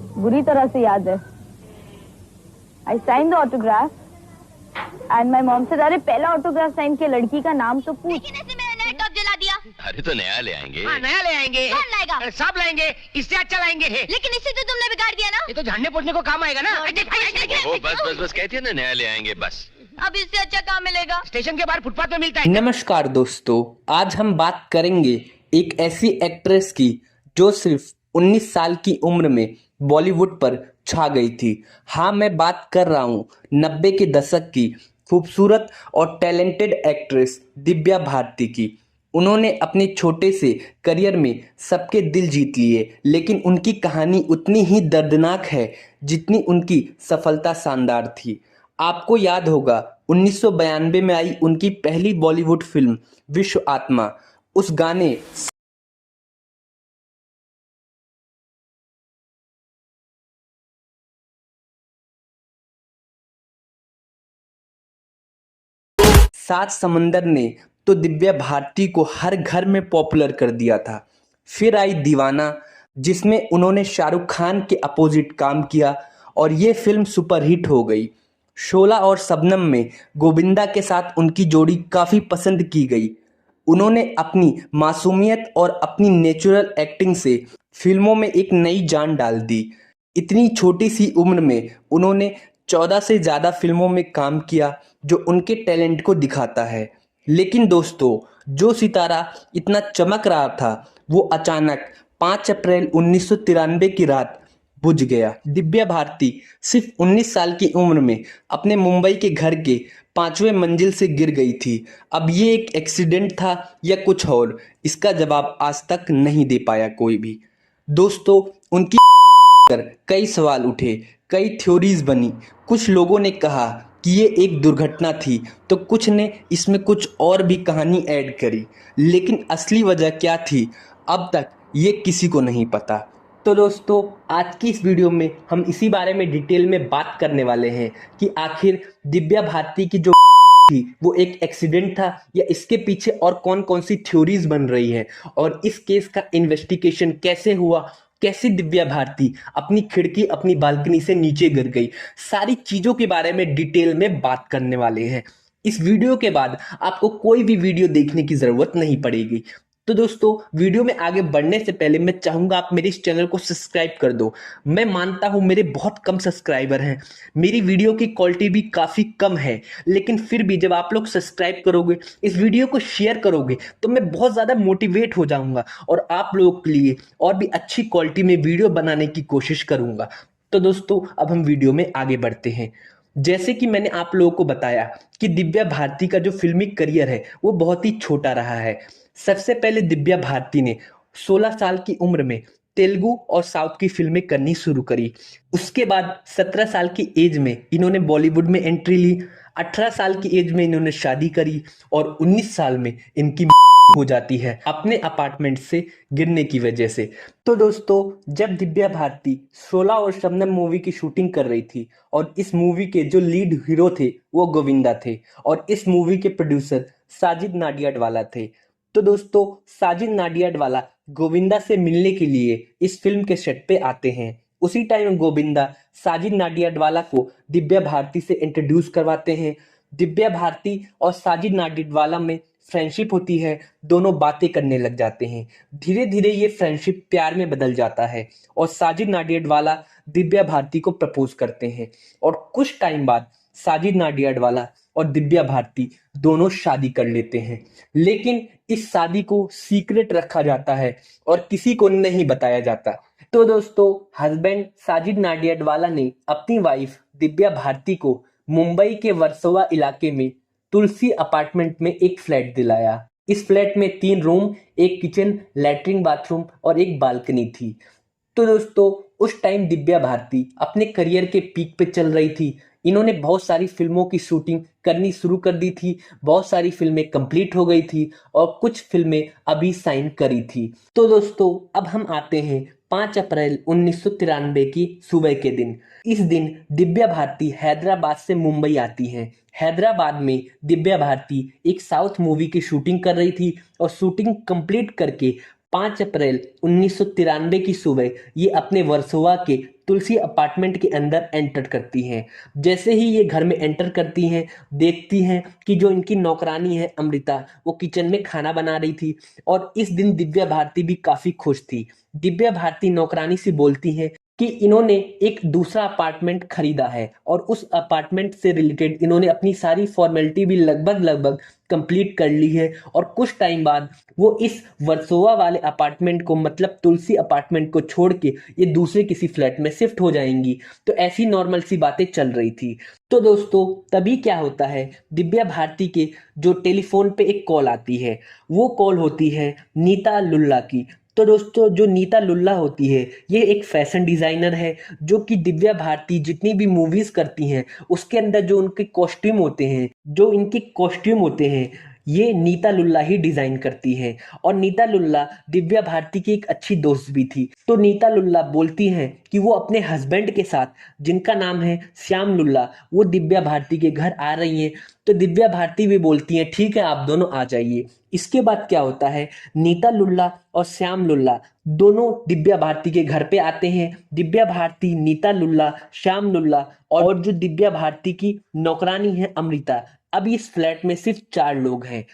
बुरी तरह से याद है। I sign the autograph and my mom say, अरे पहला ऑटोग्राफ साइन किया लड़की का नाम तो पूछ। लेकिन ऐसे मेरा नया टॉप जला दिया। अरे तो नया ले आएंगे। हाँ, नया ले आएंगे। कौन लाएगा? सब लाएंगे, इससे अच्छा लाएंगे। लेकिन इससे तो तुमने बिगाड़ दिया ना। ये तो झाड़ने पोछने को काम आएगा ना। ओ बस बस बस कहती है ना नया ले आएंगे बस। अब इससे अच्छा काम मिलेगा। स्टेशन के बाहर फुटपाथ पे मिलता है। नमस्कार दोस्तों, आज हम बात करेंगे एक ऐसी एक्ट्रेस की जो सिर्फ 19 साल की उम्र में बॉलीवुड पर छा गई थी। हाँ, मैं बात कर रहा हूँ 90 के दशक की खूबसूरत और टैलेंटेड एक्ट्रेस दिव्या भारती की। उन्होंने अपने छोटे से करियर में सबके दिल जीत लिए, लेकिन उनकी कहानी उतनी ही दर्दनाक है जितनी उनकी सफलता शानदार थी। आपको याद होगा 1992 में आई उनकी पहली बॉलीवुड फिल्म विश्व आत्मा। उस गाने सात समंदर ने तो दिव्या भारती को हर घर में पॉपुलर कर दिया था। फिर आई दीवाना, जिसमें उन्होंने शाहरुख खान के अपोजिट काम किया और ये फिल्म सुपरहिट हो गई। शोला और शबनम में गोविंदा के साथ उनकी जोड़ी काफ़ी पसंद की गई। उन्होंने अपनी मासूमियत और अपनी नेचुरल एक्टिंग से फिल्मों में एक नई जान डाल दी। इतनी छोटी सी उम्र में उन्होंने 14 से ज़्यादा फिल्मों में काम किया, जो उनके टैलेंट को दिखाता है। लेकिन दोस्तों, जो सितारा इतना चमक रहा था वो अचानक 5 अप्रैल 1993 की रात बुझ गया। दिव्या भारती सिर्फ 19 साल की उम्र में अपने मुंबई के घर के 5वें मंजिल से गिर गई थी। अब ये एक एक्सीडेंट था या कुछ और, इसका जवाब आज तक नहीं दे पाया कोई भी। दोस्तों, उनकी पर कई सवाल उठे, कई थ्योरीज बनी। कुछ लोगों ने कहा कि ये एक दुर्घटना थी, तो कुछ ने इसमें कुछ और भी कहानी ऐड करी। लेकिन असली वजह क्या थी, अब तक ये किसी को नहीं पता। तो दोस्तों, आज की इस वीडियो में हम इसी बारे में डिटेल में बात करने वाले हैं कि आखिर दिव्या भारती की जो थी वो एक एक्सीडेंट था या इसके पीछे और कौन कौन सी थ्योरीज बन रही है, और इस केस का इन्वेस्टिगेशन कैसे हुआ, कैसे दिव्या भारती अपनी खिड़की अपनी बालकनी से नीचे गिर गई। सारी चीजों के बारे में डिटेल में बात करने वाले हैं। इस वीडियो के बाद आपको कोई भी वीडियो देखने की जरूरत नहीं पड़ेगी। तो दोस्तों, वीडियो में आगे बढ़ने से पहले मैं चाहूंगा आप मेरे इस चैनल को सब्सक्राइब कर दो। मैं मानता हूं मेरे बहुत कम सब्सक्राइबर हैं, मेरी वीडियो की क्वालिटी भी काफ़ी कम है, लेकिन फिर भी जब आप लोग सब्सक्राइब करोगे, इस वीडियो को शेयर करोगे, तो मैं बहुत ज़्यादा मोटिवेट हो जाऊंगा और आप लोगों के लिए और भी अच्छी क्वालिटी में वीडियो बनाने की कोशिश करूंगा। तो दोस्तों, अब हम वीडियो में आगे बढ़ते हैं। जैसे कि मैंने आप लोगों को बताया कि दिव्या भारती का जो फिल्मी करियर है वो बहुत ही छोटा रहा है। सबसे पहले दिव्या भारती ने 16 साल की उम्र में तेलुगु और साउथ की फिल्में करनी शुरू करी। उसके बाद 17 साल की एज में इन्होंने बॉलीवुड में एंट्री ली। 18 साल की एज में इन्होंने शादी करी और 19 साल में इनकी हो जाती है अपने अपार्टमेंट से गिरने की वजह से। तो दोस्तों, जब दिव्या भारती शोला और शबनम मूवी की शूटिंग कर रही थी और इस मूवी के जो लीड हीरो थे वो गोविंदा थे और इस मूवी के प्रोड्यूसर साजिद नाडियाडवाला थे। तो दोस्तों, साजिद नाडियाडवाला गोविंदा से मिलने के लिए इस फिल्म के सेट पे आते हैं। उसी टाइम गोविंदा साजिद नाडियाडवाला को दिव्या भारती से इंट्रोड्यूस करवाते हैं। दिव्या भारती और साजिद नाडियाडवाला में फ्रेंडशिप होती है, दोनों बातें करने लग जाते हैं। धीरे धीरे ये फ्रेंडशिप प्यार में बदल जाता है और साजिद नाडियाडवाला दिव्या भारती को प्रपोज करते हैं और कुछ टाइम बाद साजिद नाडियाडवाला और दिव्या भारती दोनों शादी कर लेते हैं। लेकिन इस शादी को सीक्रेट रखा जाता है और किसी को नहीं बताया जाता। तो दोस्तों, हस्बैंड साजिद नाडियाडवाला ने अपनी वाइफ दिव्या भारती को मुंबई के वर्सोवा इलाके में तुलसी अपार्टमेंट में एक फ्लैट दिलाया। इस फ्लैट में 3 रूम, एक किचन, लैट्रिन, बाथरूम और एक बालकनी थी। तो दोस्तों, उस टाइम दिव्या भारती अपने करियर के पीक पे चल रही थी। इन्होंने बहुत सारी फिल्मों की शूटिंग करनी शुरू कर दी थी, बहुत सारी फिल्में कंप्लीट हो गई थी और कुछ फिल्में अभी साइन करी थी। तो दोस्तों, अब हम आते हैं 5 अप्रैल 1993 की सुबह के दिन। इस दिन दिव्या भारती हैदराबाद से मुंबई आती हैं। हैदराबाद में दिव्या भारती एक साउथ मूवी की शूटिंग कर रही थी और शूटिंग कंप्लीट करके 5 अप्रैल 1993 की सुबह ये अपने वर्सोवा के तुलसी अपार्टमेंट के अंदर एंटर करती हैं। जैसे ही ये घर में एंटर करती हैं, देखती हैं कि जो इनकी नौकरानी है अमृता, वो किचन में खाना बना रही थी। और इस दिन दिव्या भारती भी काफी खुश थी। दिव्या भारती नौकरानी से बोलती हैं कि इन्होंने एक दूसरा अपार्टमेंट खरीदा है और उस अपार्टमेंट से रिलेटेड इन्होंने अपनी सारी फॉर्मेलिटी भी लगभग कंप्लीट कर ली है और कुछ टाइम बाद वो इस वर्सोवा वाले अपार्टमेंट को, मतलब तुलसी अपार्टमेंट को छोड़ के ये दूसरे किसी फ्लैट में शिफ्ट हो जाएंगी। तो ऐसी नॉर्मल सी बातें चल रही थी। तो दोस्तों तभी क्या होता है, दिव्या भारती के जो टेलीफोन पे एक कॉल आती है, वो कॉल होती है नीता लुल्ला की। तो दोस्तों जो नीता लुल्ला होती है, ये एक फैशन डिजाइनर है जो कि दिव्या भारती जितनी भी मूवीज करती हैं उसके अंदर जो उनके कॉस्ट्यूम होते हैं, जो इनके कॉस्ट्यूम होते हैं, ये नीता लुल्ला ही डिजाइन करती है। और नीता लुल्ला दिव्या भारती की एक अच्छी दोस्त भी थी। तो नीता लुल्ला बोलती हैं कि वो अपने हस्बैंड के साथ, जिनका नाम है श्याम लुल्ला, वो दिव्या भारती के घर आ रही हैं। तो दिव्या भारती भी बोलती हैं ठीक है आप दोनों आ जाइए। इसके बाद क्या होता है, नीता लुल्ला और श्याम लुल्ला दोनों दिव्या भारती के घर पे आते हैं। दिव्या भारती, नीता लुल्ला, श्याम लुल्ला और जो दिव्या भारती की नौकरानी है अमृता, अब इस फ्लैट में सिर्फ 4 लोग हैं।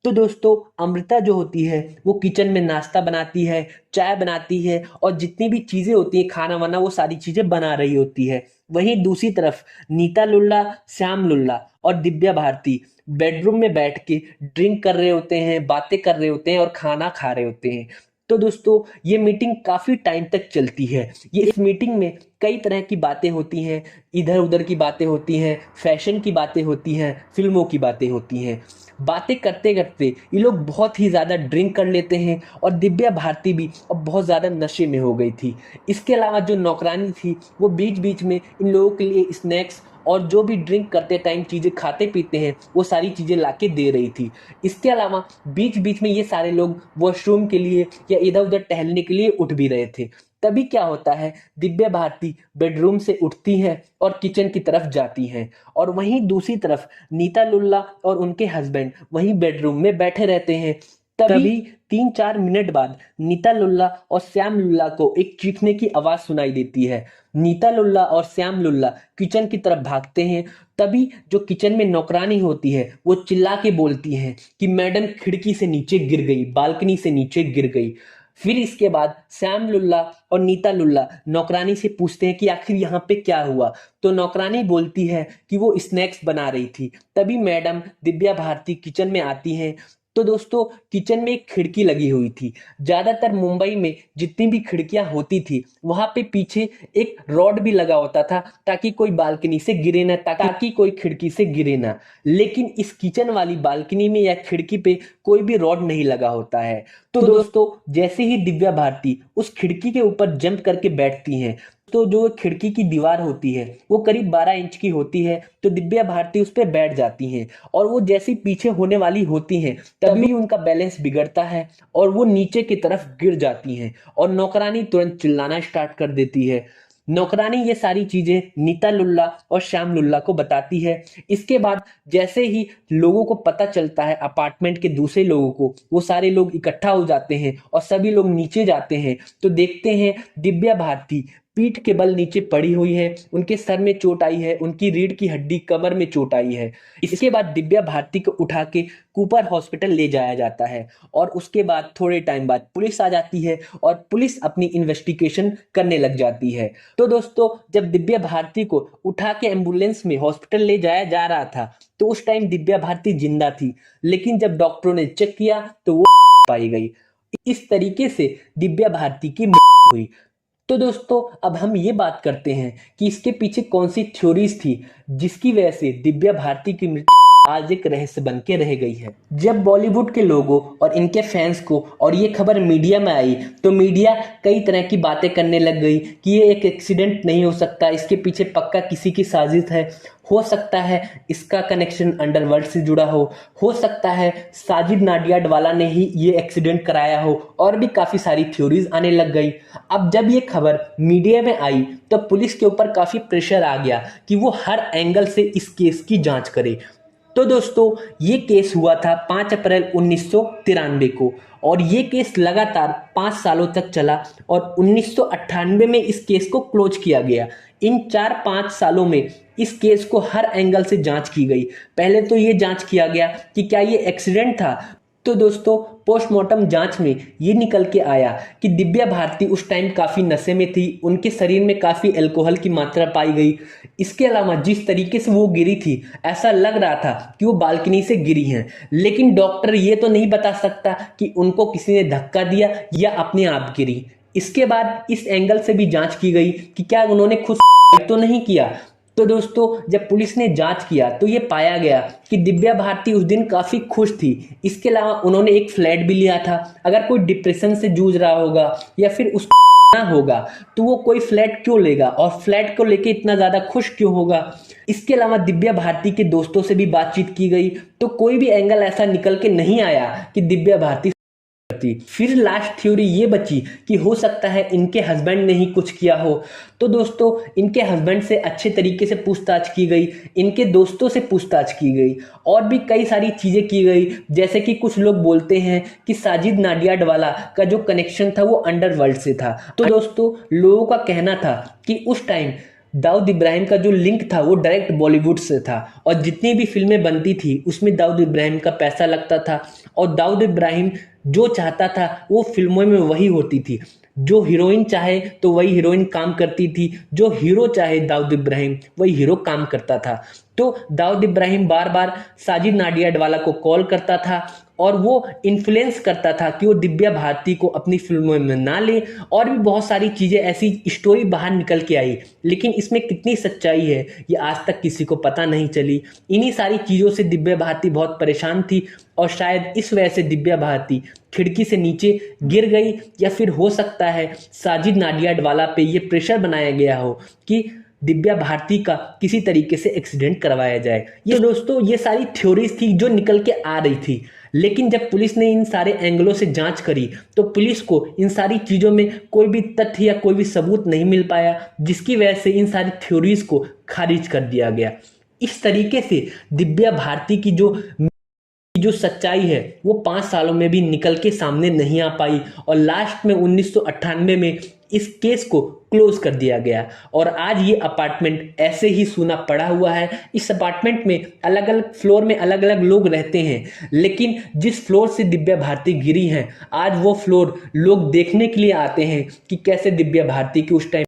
तो दोस्तों अमृता जो होती है वो किचन में नाश्ता बनाती है, चाय बनाती है और जितनी भी चीजें होती है खाना वाना, वो सारी चीजें बना रही होती है। वहीं दूसरी तरफ नीता लुल्ला, श्याम लुल्ला और दिव्या भारती बेडरूम में बैठ के ड्रिंक कर रहे होते हैं, बातें कर रहे होते हैं और खाना खा रहे होते हैं। तो दोस्तों ये मीटिंग काफी टाइम तक चलती है। ये इस मीटिंग में कई तरह की बातें होती हैं, इधर उधर की बातें होती हैं, फैशन की बातें होती हैं, फिल्मों की बातें होती हैं। बातें करते करते ये लोग बहुत ही ज़्यादा ड्रिंक कर लेते हैं और दिव्या भारती भी अब बहुत ज़्यादा नशे में हो गई थी। इसके अलावा जो नौकरानी थी वो बीच बीच में इन लोगों के लिए स्नैक्स और जो भी ड्रिंक करते टाइम चीज़ें खाते पीते हैं वो सारी चीज़ें लाके दे रही थी। इसके अलावा बीच बीच में ये सारे लोग वॉशरूम के लिए या इधर उधर टहलने के लिए उठ भी रहे थे। तभी क्या होता है, दिव्या भारती बेडरूम से उठती हैं और किचन की तरफ जाती हैं और वहीं दूसरी तरफ नीता लुल्ला और उनके हस्बैंड वहीं बेडरूम में बैठे रहते हैं। तभी 3-4 मिनट बाद नीता लुल्ला और श्याम लुल्ला को एक चीखने की आवाज सुनाई देती है। नीता लुल्ला और श्याम लुल्ला किचन की तरफ भागते हैं। तभी जो किचन में नौकरानी होती है वो चिल्ला के बोलती है कि मैडम खिड़की से नीचे गिर गई, बालकनी से नीचे गिर गई। फिर इसके बाद श्याम लुल्ला और नीता लुल्ला नौकरानी से पूछते हैं कि आखिर यहाँ पे क्या हुआ। तो नौकरानी बोलती है कि वो स्नैक्स बना रही थी। तभी मैडम दिव्या भारती किचन में आती हैं। तो दोस्तों किचन में एक खिड़की लगी हुई थी। ज्यादातर मुंबई में जितनी भी खिड़कियां होती थी वहां पे पीछे एक रॉड भी लगा होता था ताकि कोई बालकनी से गिरे ना, ताकि कोई खिड़की से गिरे ना। लेकिन इस किचन वाली बालकनी में या खिड़की पे कोई भी रॉड नहीं लगा होता है। तो दोस्तों जैसे ही दिव्या भारती उस खिड़की के ऊपर जंप करके बैठती हैं, तो जो खिड़की की दीवार होती है वो करीब 12 इंच की होती है। तो दिव्या भारती उस पर बैठ जाती हैं और वो जैसी पीछे होने वाली होती हैं तभी उनका बैलेंस बिगड़ता है और वो नीचे की तरफ गिर जाती हैं और नौकरानी तुरंत चिल्लाना स्टार्ट कर देती है। नौकरानी ये सारी चीजें नीता लुल्ला और श्याम लुल्ला को बताती है। इसके बाद जैसे ही लोगों को पता चलता है, अपार्टमेंट के दूसरे लोगों को, वो सारे लोग इकट्ठा हो जाते हैं और सभी लोग नीचे जाते हैं। तो देखते हैं दिव्या भारती पीठ के बल नीचे पड़ी हुई है, उनके सर में चोट आई है, उनकी रीढ़ की हड्डी कमर में चोट आई है। इसके बाद दिव्या भारती को उठा के कूपर हॉस्पिटल ले जाया जाता है और उसके बाद थोड़े टाइम बाद पुलिस आ जाती है और पुलिस अपनी इन्वेस्टिगेशन करने लग जाती है। तो दोस्तों जब दिव्या भारती को उठा के एम्बुलेंस में हॉस्पिटल ले जाया जा रहा था तो उस टाइम दिव्या भारती जिंदा थी, लेकिन जब डॉक्टरों ने चेक किया तो वो पाई गई। इस तरीके से दिव्या भारती की मृत्यु हुई। तो दोस्तों अब हम ये बात करते हैं कि इसके पीछे कौन सी थ्योरीज थी जिसकी वजह से दिव्या भारती की मृत्यु आज एक रहस्य बन के रह गई है। जब बॉलीवुड के लोगों और इनके फैंस को और ये खबर मीडिया में आई तो मीडिया कई तरह की बातें करने लग गई कि ये एक एक्सीडेंट नहीं हो सकता, इसके पीछे पक्का किसी की साजिश है, हो सकता है इसका कनेक्शन अंडरवर्ल्ड से जुड़ा हो सकता है साजिद नाडियाडवाला ने ही ये एक्सीडेंट कराया हो, और भी काफ़ी सारी थ्योरीज आने लग गई। अब जब ये खबर मीडिया में आई तो पुलिस के ऊपर काफ़ी प्रेशर आ गया कि वो हर एंगल से इस केस की जांच करे। तो दोस्तों ये केस हुआ था 5 अप्रैल 1993 को और ये केस लगातार 5 सालों तक चला और 1998 में इस केस को क्लोज किया गया। इन 4-5 सालों में इस केस को हर एंगल से जांच की गई। पहले तो ये जांच किया गया कि क्या ये एक्सीडेंट था। तो दोस्तों पोस्टमार्टम जांच में ये निकल के आया कि दिव्या भारती उस टाइम काफ़ी नशे में थी, उनके शरीर में काफ़ी अल्कोहल की मात्रा पाई गई। इसके अलावा जिस तरीके से वो गिरी थी ऐसा लग रहा था कि वो बालकनी से गिरी हैं, लेकिन डॉक्टर ये तो नहीं बता सकता कि उनको किसी ने धक्का दिया या अपने आप गिरी। इसके बाद इस एंगल से भी जांच की गई कि क्या उन्होंने खुद तो नहीं किया। तो दोस्तों जब पुलिस ने जांच किया तो ये पाया गया कि दिव्या भारती उस दिन काफ़ी खुश थी। इसके अलावा उन्होंने एक फ्लैट भी लिया था। अगर कोई डिप्रेशन से जूझ रहा होगा या फिर उसको ना होगा तो वो कोई फ्लैट क्यों लेगा और फ्लैट को लेके इतना ज़्यादा खुश क्यों होगा। इसके अलावा दिव्या भारती के दोस्तों से भी बातचीत की गई तो कोई भी एंगल ऐसा निकल के नहीं आया कि दिव्या भारती। फिर लास्ट थ्योरी ये बची कि हो सकता है इनके हस्बैंड ने ही कुछ किया हो। तो दोस्तों इनके हस्बैंड से अच्छे तरीके से पूछताछ की गई, इनके दोस्तों से पूछताछ की गई और भी कई सारी चीजें की गई। जैसे कि कुछ लोग बोलते हैं कि साजिद नाडियाडवाला का जो कनेक्शन था वो अंडरवर्ल्ड से था। तो दोस्तों लोगों का कहना था कि उस टाइम दाऊद इब्राहिम का जो लिंक था वो डायरेक्ट बॉलीवुड से था और जितनी भी फिल्में बनती थी उसमें दाऊद इब्राहिम का पैसा लगता था और दाऊद इब्राहिम जो चाहता था वो फिल्मों में वही होती थी। जो हीरोइन चाहे तो वही हीरोइन काम करती थी, जो हीरो चाहे दाऊद इब्राहिम वही हीरो काम करता था। तो दाऊद इब्राहिम बार बार साजिद नाडियाडवाला को कॉल करता था और वो इन्फ्लुएंस करता था कि वो दिव्या भारती को अपनी फिल्मों में ना ले। और भी बहुत सारी चीज़ें ऐसी स्टोरी बाहर निकल के आई, लेकिन इसमें कितनी सच्चाई है ये आज तक किसी को पता नहीं चली। इन्हीं सारी चीज़ों से दिव्या भारती बहुत परेशान थी और शायद इस वजह से दिव्या भारती खिड़की से नीचे गिर गई या फिर हो सकता है साजिद नाडियाडवाला पे ये प्रेशर बनाया गया हो कि दिव्या भारती का किसी तरीके से एक्सीडेंट करवाया जाए। ये दोस्तों ये सारी थ्योरीज थी जो निकल के आ रही थी, लेकिन जब पुलिस ने इन सारे एंगलों से जांच करी तो पुलिस को इन सारी चीज़ों में कोई भी तथ्य या कोई भी सबूत नहीं मिल पाया, जिसकी वजह से इन सारी थ्योरीज को खारिज कर दिया गया। इस तरीके से दिव्या भारती की जो सच्चाई है वो 5 सालों में भी निकल के सामने नहीं आ पाई और लास्ट में 1998 में इस केस को क्लोज कर दिया गया और आज ये अपार्टमेंट ऐसे ही सूना पड़ा हुआ है। इस अपार्टमेंट में अलग अलग फ्लोर में अलग अलग लोग रहते हैं, लेकिन जिस फ्लोर से दिव्या भारती गिरी हैं आज वो फ्लोर लोग देखने के लिए आते हैं कि कैसे दिव्या भारती की उस टाइम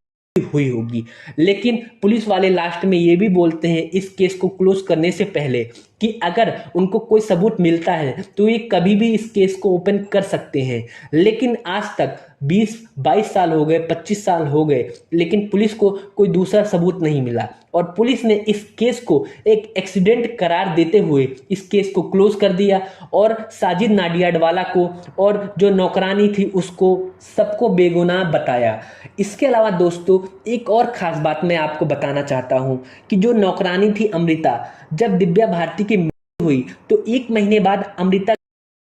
हुई होगी। लेकिन पुलिस वाले लास्ट में ये भी बोलते हैं इस केस को क्लोज करने से पहले कि अगर उनको कोई सबूत मिलता है तो ये कभी भी इस केस को ओपन कर सकते हैं। लेकिन आज तक 20-22 साल हो गए, 25 साल हो गए, लेकिन पुलिस को कोई दूसरा सबूत नहीं मिला और पुलिस ने इस केस को एक एक्सीडेंट करार देते हुए इस केस को क्लोज कर दिया और साजिद नाडियाडवाला को और जो नौकरानी थी उसको सबको बेगुनाह बताया। इसके अलावा दोस्तों एक और खास बात मैं आपको बताना चाहता हूं कि जो नौकरानी थी अमृता, जब दिव्या भारती की मृत्यु हुई तो 1 महीने बाद अमृता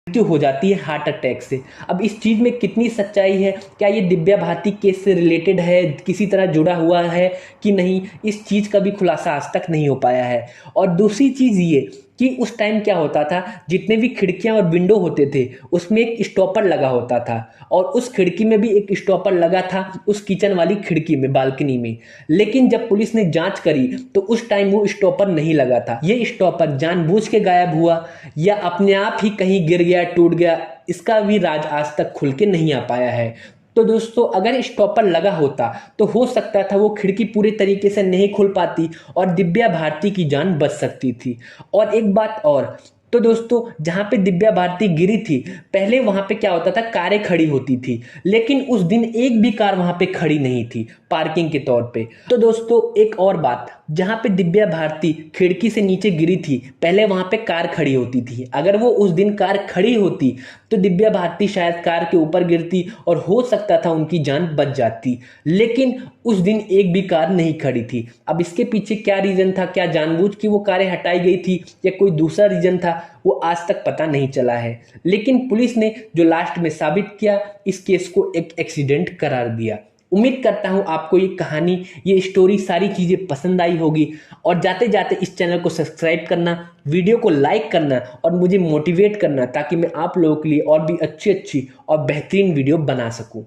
मृत्यु हो जाती है हार्ट अटैक से। अब इस चीज में कितनी सच्चाई है, क्या ये दिव्या भारती केस से रिलेटेड है, किसी तरह जुड़ा हुआ है कि नहीं, इस चीज का भी खुलासा आज तक नहीं हो पाया है। और दूसरी चीज ये कि उस टाइम क्या होता था, जितने भी खिड़कियां और विंडो होते थे उसमें एक स्टॉपर लगा होता था और उस खिड़की में भी एक स्टॉपर लगा था उस किचन वाली खिड़की में, बालकनी में। लेकिन जब पुलिस ने जांच करी तो उस टाइम वो स्टॉपर नहीं लगा था। ये स्टॉपर जानबूझ के गायब हुआ या अपने आप ही कहीं गिर गया, टूट गया, इसका भी राज आज तक खुल के नहीं आ पाया है। तो दोस्तों अगर स्टॉपर लगा होता तो हो सकता था वो खिड़की पूरे तरीके से नहीं खुल पाती और दिव्या भारती की जान बच सकती थी। और एक बात और, तो दोस्तों जहाँ पे दिव्या भारती गिरी थी पहले वहाँ पे क्या होता था, कारें खड़ी होती थी, लेकिन उस दिन एक भी कार वहाँ पे खड़ी नहीं थी पार्किंग के तौर पे। तो दोस्तों एक और बात, जहाँ पे दिव्या भारती खिड़की से नीचे गिरी थी पहले वहाँ पे कार खड़ी होती थी। अगर वो उस दिन कार खड़ी होती तो दिव्या भारती शायद कार के ऊपर गिरती और हो सकता था उनकी जान बच जाती, लेकिन उस दिन एक भी कार नहीं खड़ी थी। अब इसके पीछे क्या रीजन था, क्या जानबूझ के वो कारें हटाई गई थी या कोई दूसरा रीजन था, वो आज तक पता नहीं चला है। लेकिन पुलिस ने जो लास्ट में साबित किया, इस केस को एक एक्सीडेंट करार दिया। उम्मीद करता हूँ आपको ये कहानी, ये स्टोरी, सारी चीज़ें पसंद आई होगी। और जाते जाते इस चैनल को सब्सक्राइब करना, वीडियो को लाइक करना और मुझे मोटिवेट करना, ताकि मैं आप लोगों के लिए और भी अच्छी और बेहतरीन वीडियो बना सकूँ।